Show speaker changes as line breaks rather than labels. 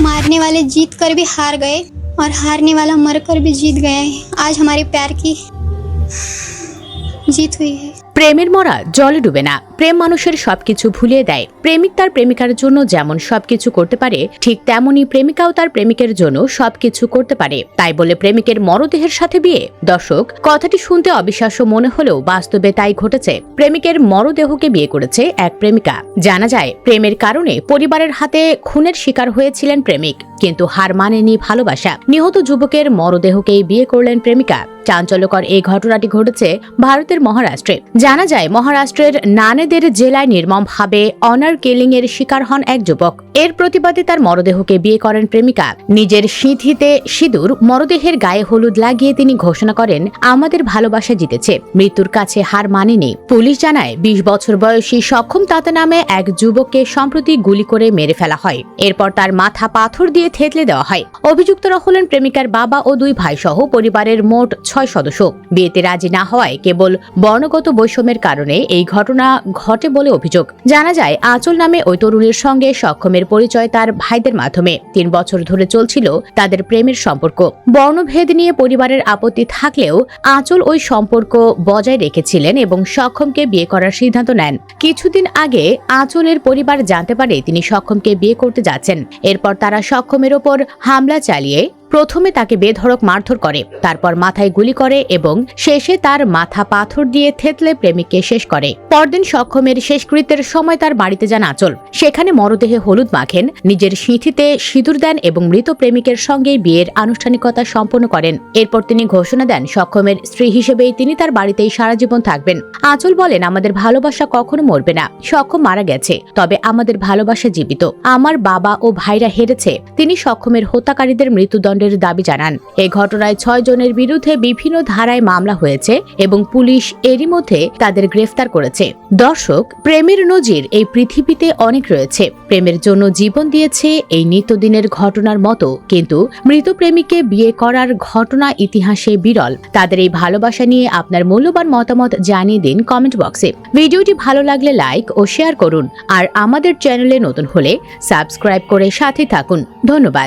मारने वाले जीत कर भी हार गए और हारने वाला मर कर भी जीत गया है। आज हमारे प्यार की जीत हुई है।
প্রেমের মরা জলে ডুবে না। প্রেম মানুষের সবকিছু ভুলিয়ে দেয়। প্রেমিক তার প্রেমিকার জন্য যেমন সবকিছু করতে পারে, ঠিক তেমনি প্রেমিকাও তার প্রেমিকের জন্য সবকিছু করতে পারে। তাই বলে প্রেমিকের মরদেহের সাথে বিয়ে? দর্শক, কথাটি শুনতে অবিশ্বাস্য মনে হলেও বাস্তবে তাই ঘটেছে। প্রেমিকের মরদেহকে বিয়ে করেছে এক প্রেমিকা। জানা যায়, প্রেমের কারণে পরিবারের হাতে খুনের শিকার হয়েছিলেন প্রেমিক, কিন্তু হার মানেনি ভালোবাসা। নিহত যুবকের মরদেহকেই বিয়ে করলেন প্রেমিকা। চাঞ্চল্যকর এই ঘটনাটি ঘটেছে ভারতের মহারাষ্ট্রে। জানা যায়, মহারাষ্ট্রের নানেদের জেলায় নির্মমভাবে অনার কিলিং এর শিকার হন এক যুবক। এর প্রতিবাদে তার মরদেহকে বিয়ে করেন প্রেমিকা। নিজের সিঁথিতে সিঁদুর, মরদেহের গায়ে হলুদ লাগিয়ে তিনি ঘোষণা করেন, আমাদের ভালোবাসা জিতেছে, মৃত্যুর কাছে হার মানেনি। পুলিশ জানায়, 20 বছর বয়সী সক্ষম তাতা নামে এক যুবককে সম্প্রতি গুলি করে মেরে ফেলা হয়। এরপর তার মাথা পাথর দিয়ে থেতলে দেওয়া হয়। অভিযুক্তরা হলেন প্রেমিকার বাবা ও 2 ভাই সহ পরিবারের মোট 6 সদস্য। বিয়েতে রাজি না হওয়ায় কেবল বর্ণগত বৈষম্যের কারণে এই ঘটনা ঘটে বলে অভিযোগ। জানা যায়, আঁচল নামে ওই তরুণীর সঙ্গে সক্ষমের পরিচয় তার ভাইদের মাধ্যমে। 3 বছর ধরে চলছিল তাদের প্রেমের সম্পর্ক। বর্ণভেদ নিয়ে পরিবারের আপত্তি থাকলেও আঁচল ওই সম্পর্ক বজায় রেখেছিলেন এবং সক্ষমকে বিয়ে করার সিদ্ধান্ত নেন। কিছুদিন আগে আঁচলের পরিবার জানতে পারে তিনি সক্ষমকে বিয়ে করতে যাচ্ছেন। এরপর তারা সক্ষমের ওপর হামলা চালিয়ে প্রথমে তাকে বেধড়ক মারধর করে, তারপর মাথায় গুলি করে এবং শেষে তার মাথা পাথর দিয়ে থেতলে প্রেমিককে শেষ করে। পরদিন সক্ষমের শেষকৃত্যের সময় তার বাড়িতে যান আঁচল। সেখানে মরদেহে হলুদ মাখেন, নিজের সিঁথিতে সিঁদুর দেন এবং মৃত প্রেমিকের সঙ্গে বিয়ের আনুষ্ঠানিকতা সম্পন্ন করেন। এরপর তিনি ঘোষণা দেন, সক্ষমের স্ত্রী হিসেবেই তিনি তার বাড়িতেই সারা জীবন থাকবেন। আঁচল বলেন, আমাদের ভালোবাসা কখনো মরবে না। সক্ষম মারা গেছে, তবে আমাদের ভালোবাসা জীবিত। আমার বাবা ও ভাইরা হেরেছে। তিনি সক্ষমের হত্যাকারীদের মৃত্যুদণ্ড দাবি জানান। এই ঘটনায় 6 জনের বিরুদ্ধে বিভিন্ন ধারায় মামলা হয়েছে এবং পুলিশ এরই মধ্যে তাদের গ্রেফতার করেছে। দর্শক, প্রেমের নজির এই পৃথিবীতে অনেক রয়েছে। প্রেমের জন্য জীবন দিয়েছে এই নিত্যদিনের ঘটনার মতো, কিন্তু মৃত প্রেমিককে বিয়ে করার ঘটনা ইতিহাসে বিরল। তাদের এই ভালোবাসা নিয়ে আপনার মূল্যবান মতামত জানিয়ে দিন কমেন্ট বক্সে। ভিডিওটি ভালো লাগলে লাইক ও শেয়ার করুন, আর আমাদের চ্যানেলে নতুন হলে সাবস্ক্রাইব করে সাথে থাকুন। ধন্যবাদ।